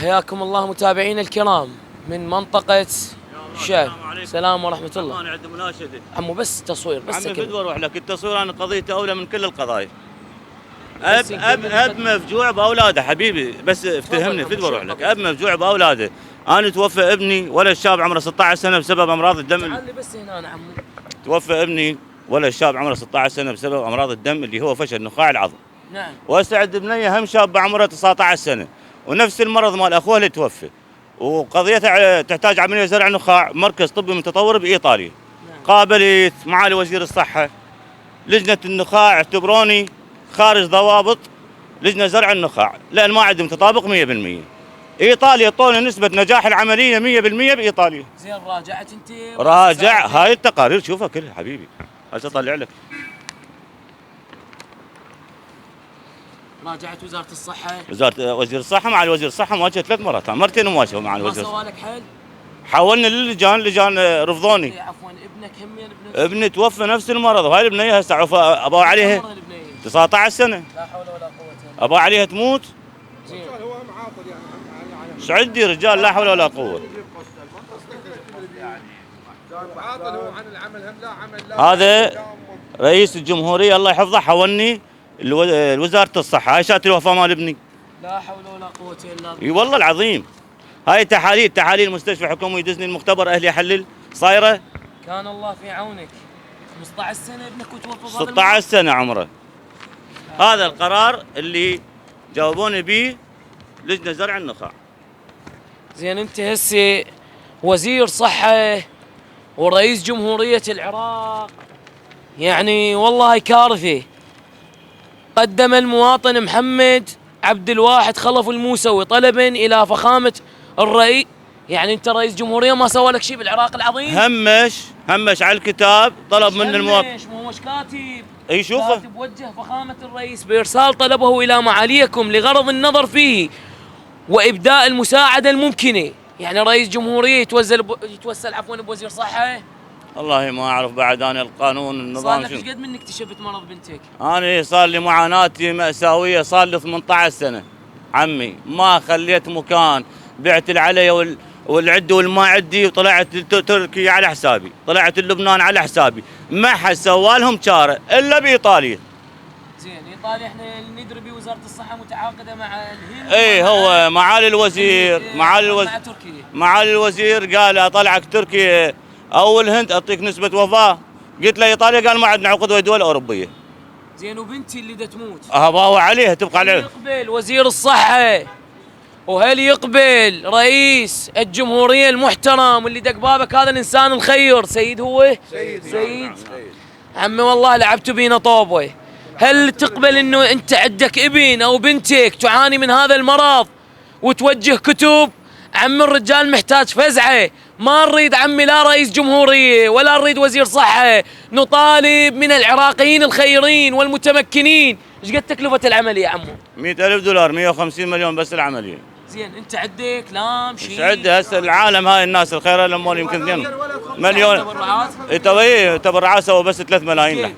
حياكم الله متابعينا الكرام من منطقة الشام. السلام ورحمة الله. أنا عندي مناشدة عمو بس تصوير بس. عمي فدوى اروح لك التصوير، انا قضيتي اولى من كل القضايا. بس اب مفجوع باولاده حبيبي، بس افتهمني فدوى اروح لك. اب مفجوع باولاده. انا توفى ابني ولد شاب عمره 16 سنه بسبب امراض الدم. تعال لي بس هنا أنا عمو. توفى ابني ولد شاب عمره 16 سنه بسبب امراض الدم اللي هو فشل نخاع العظم. نعم. واستعد بنيه هم شاب عمره 19 سنه ونفس المرض مال اخوه اللي توفى، وقضيتها تحتاج عمليه زرع نخاع، مركز طبي متطور بايطاليا. نعم. قابلت معالي وزير الصحه، لجنه النخاع اعتبروني خارج ضوابط لجنه زرع النخاع لان ما عندهم تطابق 100%. ايطاليا طولنا نسبه نجاح العمليه 100% بايطاليا. زين راجعت انت؟ راجع هاي التقارير شوفها كلها حبيبي، هسه اطلع لك. راجعت وزارة الصحة؟ وزير الصحه مع وزير الصحه مواجهه 3 مرات، مرتين مواجهه مع الوزير. ما سوالك حل؟ حولنا للجان، لجان رفضوني. إيه عفوا ابنك همين ابني توفى نفس المرض، وهاي البنيه هسه ابوا عليها 19 سنه. لا حول ولا قوة الا ابوا عليها تموت. زين. هو معاطل يعني ايش عندي رجال لا حول ولا قوه. معاطل هو عن العمل هم لا عمل لا. هذا رئيس الجمهوريه الله يحفظه حولني لوزاره الصحه، هاي شات الوفاه مال ابني. لا حول ولا قوة الا بالله. اي والله العظيم. هاي تحاليل مستشفى حكومي دزني المختبر اهلي يحلل صايره. كان الله في عونك. 15 سنة ابنك وتوفى. 16 سنه عمره. هذا القرار اللي جاوبوني به لجنه زرع النخاع. زين انت هسه وزير صحة ورئيس جمهورية العراق، يعني والله كارثة. قدم المواطن محمد عبد الواحد خلف الموسوي طلبا الى فخامة الرئيس، يعني انت رئيس جمهورية ما سوى لك شيء بالعراق العظيم؟ همش على الكتاب، طلب من المواطن. مو مش كاتب. اي شوفه. كاتب وجه فخامة الرئيس بارسال طلبه الى معاليكم لغرض النظر فيه وابداء المساعدة الممكنة. يعني رئيس جمهورية يتوسل عفوا بوزير صحة؟ والله ما اعرف بعد انا القانون النظام. صار لك ايش قد من اكتشفت مرض بنتك؟ انا صار لي معاناتي مأساوية، صار لي 18 سنة عمي، ما خليت مكان، بعت العلي والعد والما عدي، وطلعت تركيا على حسابي، طلعت لبنان على حسابي، ما حد سوى لهم شارع الا بايطاليا. زين ايطاليا احنا ندري بوزارة الصحة متعاقدة مع الهند. اي هو معالي الوزير مع تركيا. معالي الوزير قال اطلعك تركيا او الهند اعطيك نسبة وفاة، قلت له ايطاليا، قال ما عندنا عقد ويا دول اوروبية. زين وبنتي اللي دا تموت باوع عليها تبقى عليها. يقبل وزير الصحة وهل يقبل رئيس الجمهورية المحترم اللي دق بابك هذا الانسان الخير سيد هو؟ سيد. عمي والله لعبتوا بينا طوبه. هل تقبل انه انت عندك ابن او بنتك تعاني من هذا المرض وتوجه كتب؟ عمي الرجال محتاج فزعه، ما نريد عمي لا رئيس جمهورية ولا نريد وزير صحة، نطالب من العراقيين الخيرين والمتمكنين. ايش قد تكلفة العملية يا عمو؟ 100,000 دولار، 150 مليون بس العملية. زين انت عندك لام شيء؟ مش عندي هسه العالم هاي الناس الخير لهم يمكن 2 مليون. تبرعات؟ تبرعات سووا بس 3 ملايين له.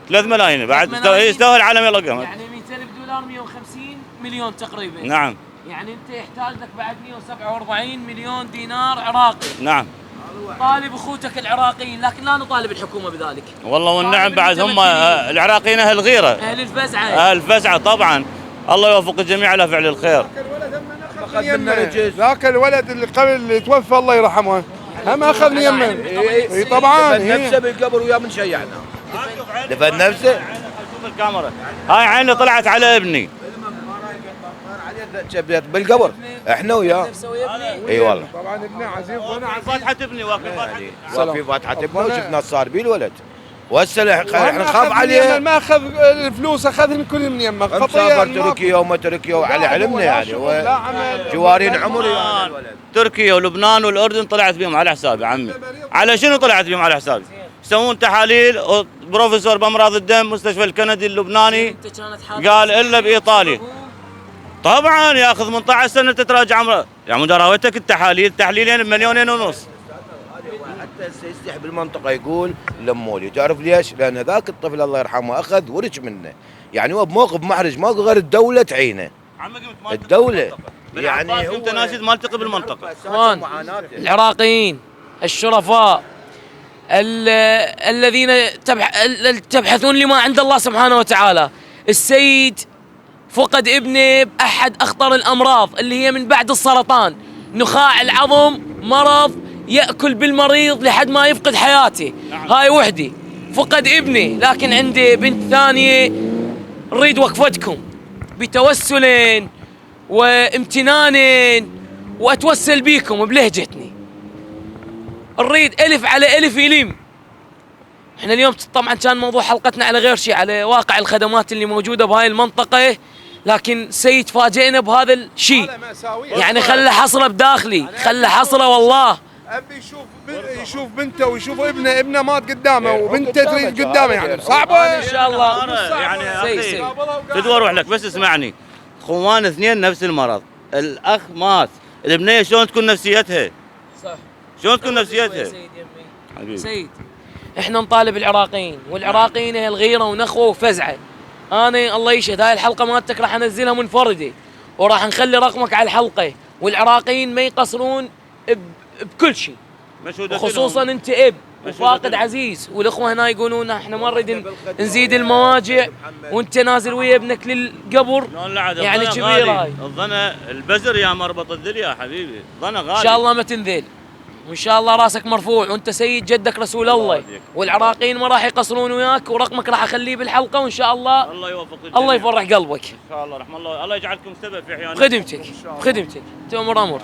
3 ملايين بعد يستوى العالم يلا قمت. يعني 100,000 دولار 150 مليون تقريبا. نعم. يعني انت يحتاج لك بعد 147 مليون دينار عراقي. نعم. طالب اخوتك العراقيين، لكن لا نطالب الحكومه بذلك. والله والنعم بعد هم العراقيين اهل غيره، اهل الفزعه. اهل الفزعه طبعا. الله يوفق الجميع على فعل الخير. ذاك الولد اللي قبل اللي توفى الله يرحمه هم اخذ من يمه. اي طبعا دفن نفسه بالقبر ويا من شيعنا. دفن نفسه. شوف الكاميرا، هاي عيني طلعت على ابني بالقبر احنا وياه. اي والله. طبعا ابني عزيز وانا عزيز. فاتحة ابني واقف في فاتحة ابنه وشفنا صار بيه الولد. وهسه احنا نخاف عليه. ما اخذ الفلوس، اخذ من كل من يمه. مسافر تركيا وما تركيا وعلى علمنا يعني. جوارين عمري تركيا ولبنان والاردن طلعت بهم على حسابي عمي. على شنو طلعت بهم على حسابي؟ يسوون تحاليل، بروفيسور بامراض الدم مستشفى الكندي اللبناني قال الا بايطاليا. طبعا ياخذ 18 سنه تتراجع عمره، يعني مدراوتك التحاليل تحليلين بمليونين ونص. حتى يستحي بالمنطقه يقول لمولي، تعرف ليش؟ لان ذاك الطفل الله يرحمه اخذ ورث منه، يعني هو بموقف محرج، ماكو غير الدوله تعينه. الدوله يعني انت ناشد ما التقي بالمنطقه. اخوان العراقيين الشرفاء الذين تبحثون لما عند الله سبحانه وتعالى. السيد فقد ابنه بأحد أخطر الأمراض اللي هي من بعد السرطان، نخاع العظم، مرض يأكل بالمريض لحد ما يفقد حياته. هاي وحدي فقد ابنه، لكن عندي بنت ثانية نريد وقفتكم بتوسل وامتنان، وأتوسل بيكم بلهجتني. نريد ألف على ألف يلم. احنا اليوم طبعا كان موضوع حلقتنا على غير شيء، على واقع الخدمات اللي موجودة بهاي المنطقة، لكن سيد فاجئنا بهذا الشيء. يعني خلى حصره بداخلي، خلى حصره والله. ابي يشوف بنته ويشوف ابنه مات قدامه وبنته تريد قدامه، يعني صعبه ان شاء الله. يعني يا اخي فدوى اروح لك، بس اسمعني. اخوان اثنين نفس المرض، الاخ مات، البنيه شلون تكون نفسيتها؟ صح. شلون تكون نفسيتها؟ سيد يمي. سيد احنا نطالب العراقيين، والعراقيين هي الغيره ونخوه وفزعه. انا الله يشهد هاي الحلقه مالتك راح انزلها منفرده، وراح نخلي رقمك على الحلقه، والعراقيين ما يقصرون بكل شيء، وخصوصا انت وفاقد عزيز، والاخوه هنا يقولون احنا ما نريد نزيد المواجع وانت نازل ويا ابنك للقبر. يعني كبير هاي الظنا البزر يا مربط الذل يا حبيبي، ظنا غالي. ان شاء الله ما تنذل، وان شاء الله راسك مرفوع، وانت سيد جدك رسول الله، والعراقيين ما راح يقصرون وياك، ورقمك راح اخليه بالحلقه، وان شاء الله الله يوفقك، الله يفرح قلبك ان شاء الله. رحم الله، الله يجعلكم سبب في احيانكم. بخدمتك بخدمتك تؤمر امر.